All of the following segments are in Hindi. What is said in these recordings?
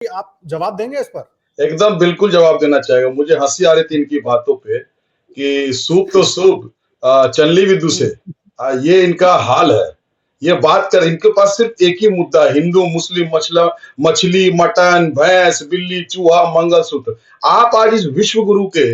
आप जवाब देंगे इस पर? एकदम बिल्कुल जवाब देना चाहेगा। मुझे हंसी आ रही थी इनकी बातों पे कि सूप तो सूप चलनी भी दूसरे, ये इनका हाल है। ये बात कर, इनके पास सिर्फ एक ही मुद्दा है, हिंदू मुस्लिम मछली मटन भैंस बिल्ली चूहा मंगलसूत्र। आप आज इस विश्व गुरु के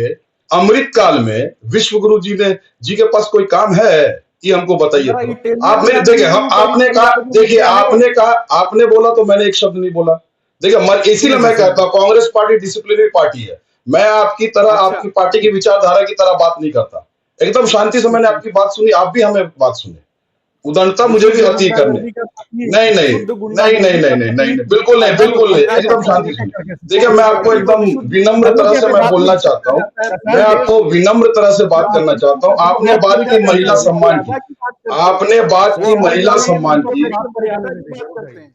अमृत काल में विश्व गुरु जी के पास कोई काम है? ये हमको बताइए तो। आपने देखिए, हम आपने कहा, देखिए आपने बोला तो मैंने एक शब्द नहीं बोला। देखिए, इसीलिए मैं कहता हूँ कांग्रेस पार्टी डिसिप्लिनरी पार्टी है। मैं आपकी तरह आपकी पार्टी की विचारधारा की तरह बात नहीं करता। एकदम शांति से मैंने आपकी बात सुनी, आप भी हमें बात सुने। उदारता मुझे भी आती है करने। नहीं नहीं नहीं नहीं नहीं नहीं नहीं बिल्कुल नहीं, बिल्कुल नहीं, एकदम शांति सुनिए। देखिए, मैं आपको एकदम विनम्र तरह से मैं बोलना चाहता हूँ, मैं आपको विनम्र तरह से बात करना चाहता हूँ। आपने बात की महिला सम्मान की, आपने बात की महिला सम्मान की,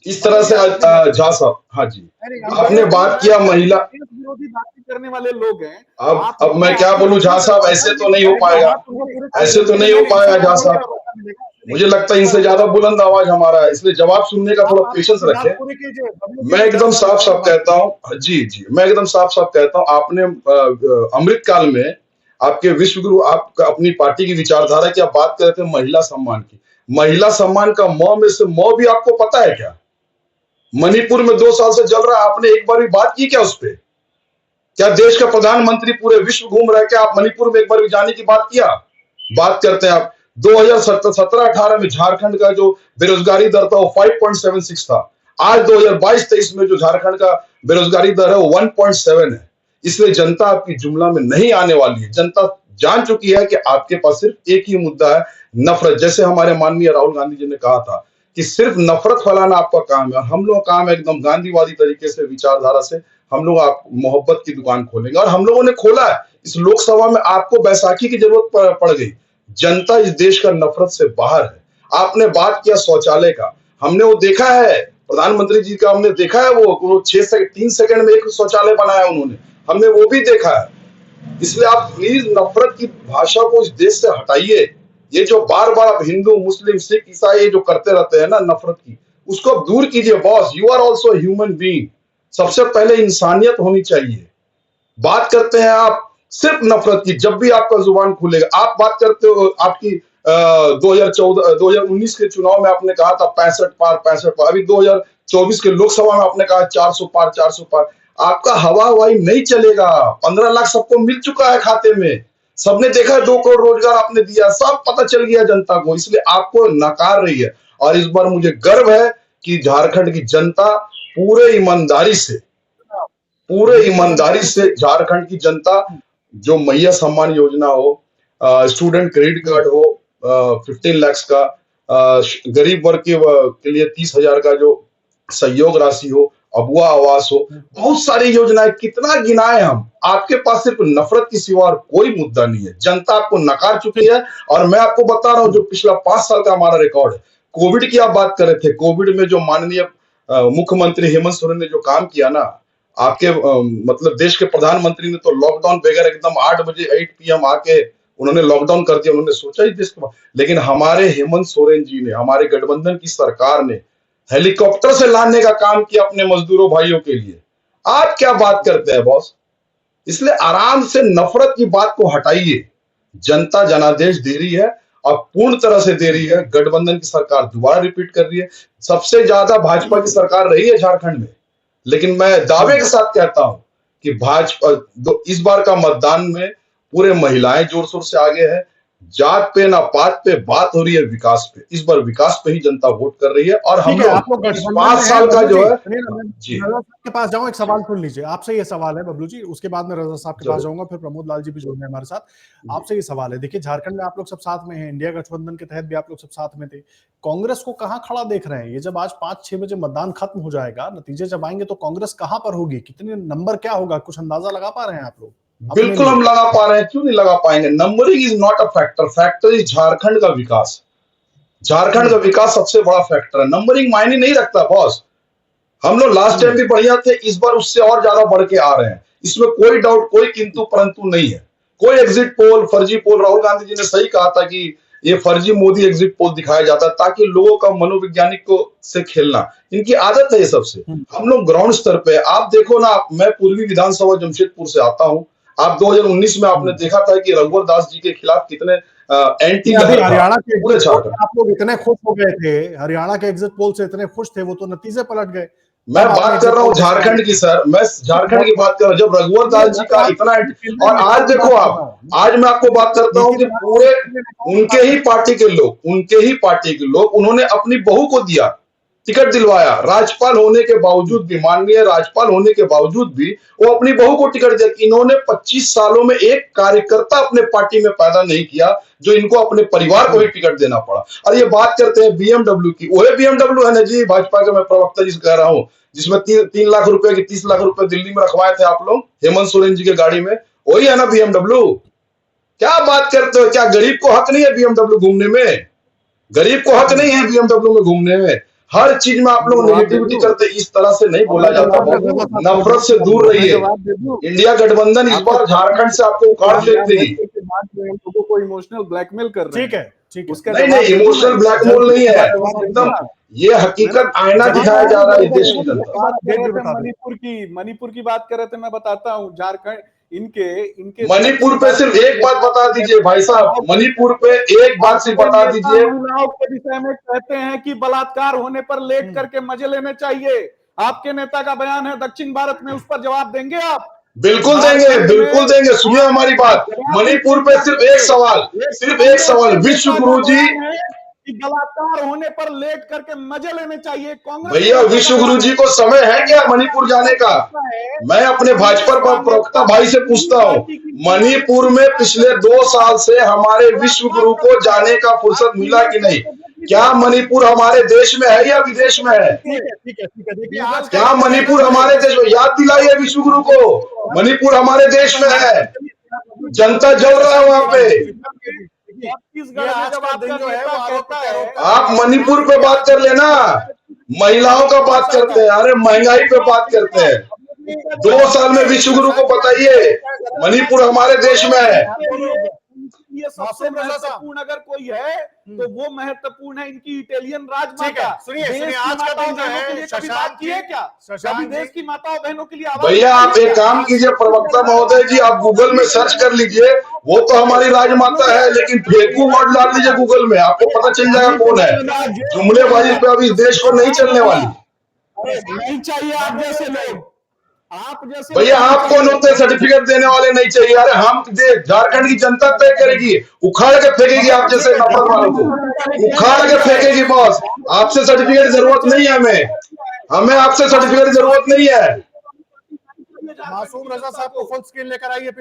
इस तरह से झा साहब, हाँ जी, आपने बात किया महिला विरोधी बातें करने वाले लोग हैं। अब मैं क्या बोलूं झा साहब, ऐसे तो नहीं हो पाएगा, ऐसे तो नहीं हो पाएगा झा साहब। मुझे लगता है इनसे ज्यादा बुलंद आवाज हमारा है, इसलिए जवाब सुनने का थोड़ा पेशेंस रखें। मैं एकदम साफ साफ कहता हूँ, जी जी, मैं एकदम साफ साफ कहता हूँ, आपने अमृत काल में आपके विश्व गुरु, आप अपनी पार्टी की विचारधारा की आप बात कर रहे थे महिला सम्मान की। महिला सम्मान का म में से म भी आपको पता है क्या? मणिपुर में 2 साल से जल रहा है, आपने एक बार भी बात की क्या उस पर? क्या देश का प्रधानमंत्री पूरे विश्व घूम रहे, क्या आप मणिपुर में एक बार भी जाने की बात किया? बात करते हैं आप 2017-18 में झारखंड का जो बेरोजगारी दर था वो 5.76 था। आज 2022-23 में जो झारखंड का बेरोजगारी दर है वो 1.7 है। इसलिए जनता आपकी जुमला में नहीं आने वाली है। जनता जान चुकी है कि आपके पास सिर्फ एक ही मुद्दा है, नफरत। जैसे हमारे माननीय राहुल गांधी जी ने कहा था कि सिर्फ नफरत फैलाना आपका काम है, और हम लोग का काम है एकदम गांधीवादी तरीके से, विचारधारा से हम लोग आप मोहब्बत की दुकान खोलेंगे, और हम लोगों ने खोला है। इस लोकसभा में आपको बैसाखी की जरूरत पड़ गई। जनता इस देश का नफरत से बाहर है। आपने बात किया शौचालय का, हमने वो देखा है, प्रधानमंत्री जी का हमने देखा है, वो 3 सेकंड में एक शौचालय बनाया उन्होंने, हमने वो भी देखा है। इसलिए आप प्लीज नफरत की भाषा को इस देश से हटाइए। ये जो बार बार आप हिंदू मुस्लिम सिख ईसाई जो करते रहते हैं ना नफरत की, उसको आप दूर कीजिए boss. You are also human being. सबसे पहले इंसानियत होनी चाहिए। बात करते हैं आप सिर्फ नफरत की, जब भी आपका जुबान खुलेगा आप बात करते हो। आपकी 2019 के चुनाव में आपने कहा था 65 पार, अभी 2024 के लोकसभा में आपने कहा 400 पार। आपका हवा हवाई नहीं चलेगा। 15 लाख सबको मिल चुका है खाते में, सबने देखा 2 करोड़ रोजगार आपने दिया, सब पता चल गया जनता को, इसलिए आपको नकार रही है। और इस बार मुझे गर्व है कि झारखंड की जनता पूरे ईमानदारी से झारखंड की जनता, जो मैया सम्मान योजना हो, स्टूडेंट क्रेडिट कार्ड हो 15 लाख का, गरीब वर्ग के लिए 30,000 का जो सहयोग राशि हो, अबुआ आवास हो, बहुत सारी योजनाएं, कितना गिनाए हम। आपके पास सिर्फ नफरत की सिवा और कोई मुद्दा नहीं है। जनता आपको नकार चुकी है। और मैं आपको बता रहा हूं, जो पिछला 5 साल का हमारा रिकॉर्ड है। कोविड की आप बात कर रहे थे, कोविड में जो माननीय मुख्यमंत्री हेमंत सोरेन ने जो काम किया ना, आपके मतलब देश के प्रधानमंत्री ने तो लॉकडाउन बगैर एकदम 8 बजे 8 PM आके उन्होंने लॉकडाउन कर दिया। उन्होंने सोचा ही देश के, लेकिन हमारे हेमंत सोरेन जी ने, हमारे गठबंधन की सरकार ने हेलीकॉप्टर से लाने का काम किया अपने मजदूरों भाइयों के लिए। आप क्या बात करते हैं बॉस? इसलिए आराम से नफरत की बात को हटाइए। जनता जनादेश दे रही है और पूर्ण तरह से दे रही है। गठबंधन की सरकार दोबारा रिपीट कर रही है। सबसे ज्यादा भाजपा की सरकार रही है झारखंड में, लेकिन मैं दावे के साथ कहता हूं कि भाजपा इस बार का मतदान में पूरे महिलाएं जोर शोर से आगे है। जात पे ना पात पे बात हो रही है, विकास पे। इस बार विकास पे ही जनता वोट कर रही है। और हम लोग 5 साल का जो है, जी रजा साहब के पास जाऊं, एक सवाल सुन लीजिए। आपसे ये सवाल है बबलू जी, उसके बाद में रजा साहब के पास जाऊंगा, फिर प्रमोद लाल जी भी जुड़ रहे हैं हमारे साथ। आपसे ये सवाल है, देखिए झारखंड में आप लोग सब साथ में हैं, इंडिया गठबंधन के तहत भी आप लोग सब साथ में थे। कांग्रेस को कहां खड़ा देख रहे हैं? ये जब आज 5-6 बजे मतदान खत्म हो जाएगा, नतीजे जब आएंगे, तो कांग्रेस कहां पर होगी? कितने नंबर क्या होगा? कुछ अंदाजा लगा पा रहे हैं आप लोग? बिल्कुल हम लगा पा रहे हैं, क्यों नहीं लगा पाएंगे। Numbering is not a factor, factor is Jharkhand का विकास। झारखंड का विकास सबसे बड़ा फैक्टर है। नंबरिंग मायने नहीं रखता बॉस। हम लोग लास्ट टाइम भी बढ़िया थे, इस बार उससे और ज्यादा बढ़ के आ रहे हैं। इसमें कोई डाउट, कोई किंतु परंतु नहीं है। कोई एग्जिट पोल, फर्जी पोल, राहुल गांधी जी ने सही कहा था कि ये फर्जी मोदी एग्जिट पोल दिखाया जाता है ताकि लोगों का मनोवैज्ञानिक को से खेलना, इनकी आदत है ये सबसे। हम लोग ग्राउंड स्तर पे, आप देखो ना, मैं पूर्वी विधानसभा जमशेदपुर से आता हूँ। आप 2019 में आपने देखा था कि रघुवर दास जी के खिलाफ कितने एंटी अभी लहर हरियाणा के पूरे एग्जिट पोल झारखंड। से आप लोग इतने खुश हो गए थे, हरियाणा के एग्जिट पोल से इतने खुश थे, वो तो नतीजे पलट गए। मैं बात कर रहा हूँ झारखंड की सर, मैं झारखंड की बात कर रहा हूँ। जब रघुवर दास जी का इतना, और आज देखो आप, आज मैं आपको बात करता हूँ कि पूरे उनके ही पार्टी के लोग उन्होंने अपनी बहू को दिया, टिकट दिलवाया, राज्यपाल होने के बावजूद भी, माननीय राज्यपाल होने के बावजूद भी वो अपनी बहू को टिकट दिया। इन्होंने 25 सालों में एक कार्यकर्ता अपने पार्टी में पैदा नहीं किया जो इनको अपने परिवार को ही टिकट देना पड़ा। और ये बात करते हैं बीएमडब्ल्यू की, वही बीएमडब्ल्यू है ना जी, भाजपा के मैं प्रवक्ता जी से कह रहा हूँ, जिसमें 3 लाख रुपए की 30 लाख रुपए दिल्ली में रखवाए थे आप लोग हेमंत सोरेन जी के गाड़ी में, वही है ना बीएमडब्ल्यू। क्या बात करते हो? क्या गरीब को हक नहीं है बीएमडब्ल्यू घूमने में? गरीब को हक नहीं है बीएमडब्ल्यू में घूमने में? हर चीज में आप लोग नेगेटिविटी करते, इस तरह से नहीं बोला जाता है। नफरत से दूर रहिए। इंडिया गठबंधन इस बार झारखंड से आपको उखाड़ फेंक देगी। लोगों को इमोशनल ब्लैकमेल कर रहे हैं। ठीक है, ठीक है। उसका नहीं, इमोशनल ब्लैकमेल नहीं है, एकदम ये हकीकत आईना दिखाया जा रहा है देश की जनता। मणिपुर की बात कर रहे थे, मैं बताता हूँ। झारखंड इनके मणिपुर पे सिर्फ एक बात बता दीजिए भाई साहब, मणिपुर पे एक बात सिर्फ बता दीजिए। महिलाओं के विषय में कहते हैं कि बलात्कार होने पर लेट करके मजे लेने चाहिए। आपके नेता का बयान है दक्षिण भारत में, उस पर जवाब देंगे आप? बिल्कुल देंगे, बिल्कुल देंगे। सुनिए हमारी बात, मणिपुर पे सिर्फ एक सवाल, विश्व गुरु जी कि बलात्कार होने पर लेट करके मजे लेने चाहिए। कांग्रेस भैया, विश्व गुरु जी को समय है क्या मणिपुर जाने का? मैं अपने भाजपा प्रवक्ता भाई से पूछता हूँ, मणिपुर में पिछले 2 साल से हमारे विश्व गुरु को जाने का फुर्सत मिला कि नहीं? क्या मणिपुर हमारे देश में है या विदेश में है? क्या मणिपुर हमारे देश में? याद दिलाइए विश्व गुरु को, मणिपुर हमारे देश में है। जनता जल रहा है वहां पे। आप मणिपुर पे बात कर लेना, महिलाओं का बात करते हैं, अरे महंगाई पे बात करते हैं। 2 साल में विश्व गुरु को बताइए मणिपुर हमारे देश में है। ये सबसे महत्वपूर्ण अगर कोई है तो वो महत्वपूर्ण है इनकी इटालियन राजमाता। सुनिए, आज का दिन जो है कभी बात की है क्या? कभी देश की माताओं बहनों के लिए भैया आप एक काम कीजिए प्रवक्ता महोदय जी, आप गूगल में सर्च कर लीजिए, वो तो हमारी राजमाता है, लेकिन फेकू वर्ड डाल दीजिए गूगल में, आपको पता चल जाएगा कौन है। जुमलेबाजी पे अभी इस देश को नहीं चलने वाली। नहीं चाहिए आप जैसे लोग, आप जैसे भैया आप कौन होते हैं सर्टिफिकेट देने वाले? नहीं चाहिए। अरे हम झारखंड की जनता तय करेगी, उखाड़ के फेंकेगी आप जैसे नफरत वालों को, उखाड़ के फेंकेगी बॉस। आपसे सर्टिफिकेट की जरूरत नहीं है, हमें आपसे सर्टिफिकेट की जरूरत नहीं है। मासूम रजा साहब को फुल स्क्रीन लेकर आइए।